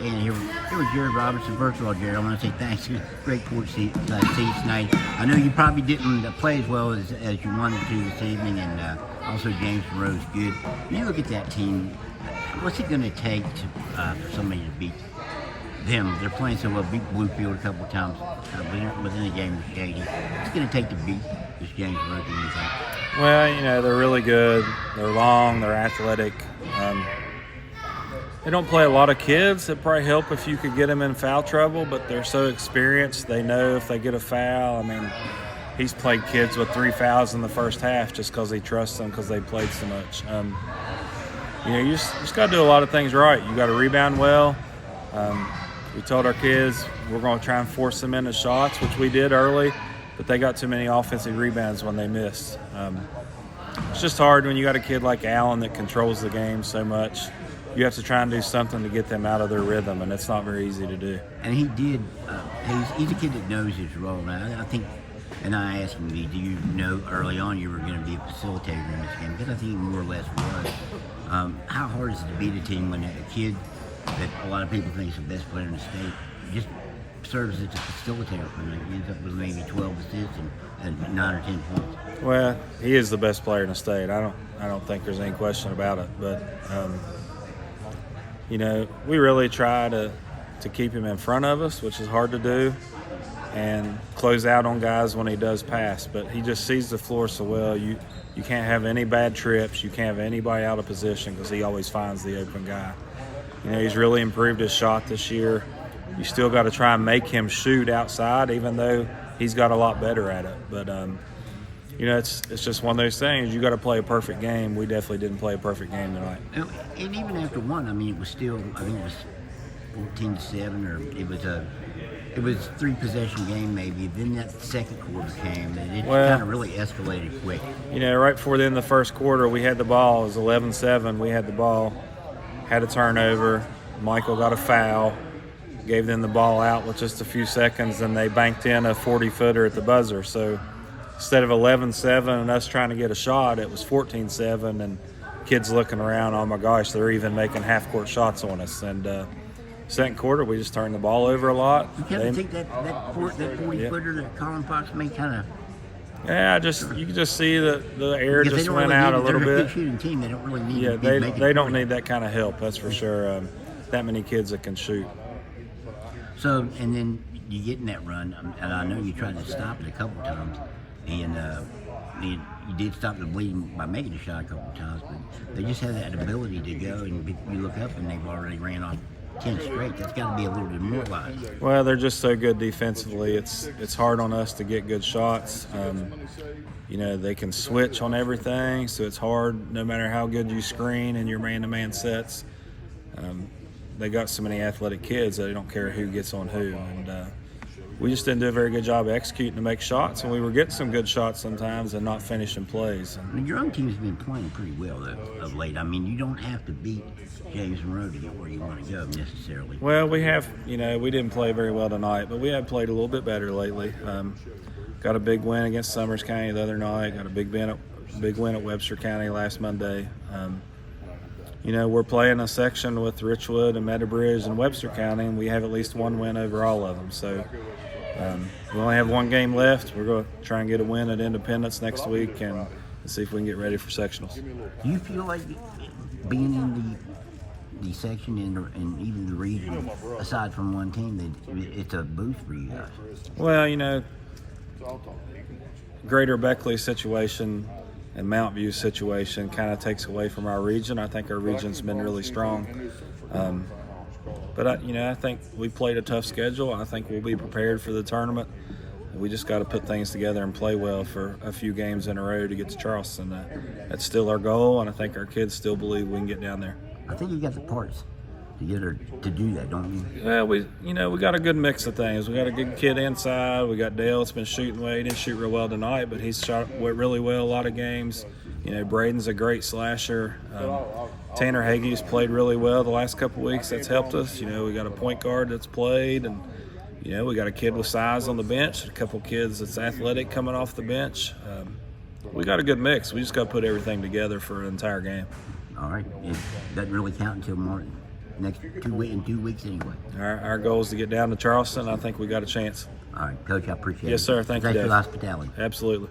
And here was Jared Robertson. First of all, Jared, I want to say thanks. Great court seats tonight. I know you probably didn't play as well as you wanted to this evening, and also James Monroe's good. When you look at that team, what's it going to take for somebody to beat them? They're playing so well. Beat Bluefield a couple of times within a game with Shady. What's it going to take to beat this James Monroe team, you think? Well, they're really good. They're long. They're athletic. They don't play a lot of kids. It'd probably help if you could get them in foul trouble, but they're so experienced. They know if they get a foul. He's played kids with 3 fouls in the first half just because he trusts them because they played so much. You just got to do a lot of things right. You got to rebound well. We told our kids we're going to try and force them into shots, which we did early, but they got too many offensive rebounds when they missed. It's just hard when you got a kid like Allen that controls the game so much. You have to try and do something to get them out of their rhythm, and it's not very easy to do. And he did. He's a kid that knows his role. Now, I think, and I asked him, do you know early on you were going to be a facilitator in this game? Because I think he more or less was. How hard is it to beat a team when a kid that a lot of people think is the best player in the state just serves as a facilitator for them? He ends up with maybe 12 assists and 9 or 10 points. Well, he is the best player in the state. I don't think there's any question about it. But we really try to keep him in front of us, which is hard to do, and close out on guys when he does pass. But he just sees the floor so well. You can't have any bad trips. You can't have anybody out of position because he always finds the open guy. He's really improved his shot this year. You still got to try and make him shoot outside, even though he's got a lot better at it. But it's just one of those things. You got to play a perfect game. We definitely didn't play a perfect game tonight. And even after one, it was still, I think it was 14-7, or it was 3-possession game maybe. Then that second quarter came, and it kind of really escalated quick. Right before the end of the first quarter, we had the ball. It was 11-7. We had the ball, had a turnover. Michael got a foul, gave them the ball out with just a few seconds, and they banked in a 40-footer at the buzzer. So instead of 11-7 and us trying to get a shot, it was 14-7, and kids looking around, oh my gosh, they're even making half-court shots on us. And second quarter, we just turned the ball over a lot. You kind of think that 40-footer that Colin Fox made kind of... Yeah, you can just see that the air just went out a little bit. They're a good shooting team. They don't really need to be making they don't need that kind of help, that's for sure. That many kids that can shoot. So, and then you get in that run, and I know you tried to stop it a couple times, and you did stop the bleeding by making a shot a couple times, but they just have that ability to go, and you look up and they've already ran off 10 straight. That's got to be a little demoralizing. Well, they're just so good defensively. It's hard on us to get good shots. They can switch on everything, so it's hard no matter how good you screen and your man-to-man sets. They got so many athletic kids that they don't care who gets on who. And we just didn't do a very good job executing to make shots, and we were getting some good shots sometimes and not finishing plays. Your own team's been playing pretty well of late. You don't have to beat James Monroe to get where you want to go necessarily. Well, we have, we didn't play very well tonight, but we have played a little bit better lately. Got a big win against Summers County the other night. Got a big win at Webster County last Monday. We're playing a section with Richwood and Meadowbridge and Webster County, and we have at least one win over all of them. So we only have one game left. We're going to try and get a win at Independence next week and see if we can get ready for sectionals. Do you feel like being in the section and even the region, aside from one team, that it's a boost for you guys? Well, Greater Beckley situation and Mount View situation kind of takes away from our region. I think our region's been really strong. But I think we played a tough schedule. I think we'll be prepared for the tournament. We just got to put things together and play well for a few games in a row to get to Charleston. That's still our goal, and I think our kids still believe we can get down there. I think you got the parts to get her to do that, don't you? Yeah, we got a good mix of things. We got a good kid inside. We got Dale that's been shooting well. He didn't shoot real well tonight, but he's shot really well a lot of games. Braden's a great slasher. Tanner Hagee's played really well the last couple of weeks. That's helped us. We got a point guard that's played, and we got a kid with size on the bench, a couple kids that's athletic coming off the bench. We got a good mix. We just got to put everything together for an entire game. All right. It doesn't really count until Martin. next in 2 weeks anyway. Our goal is to get down to Charleston. I think we got a chance. All right, Coach, I appreciate it. Yes, sir. Thank you, Thanks for Dave. the hospitality. Absolutely.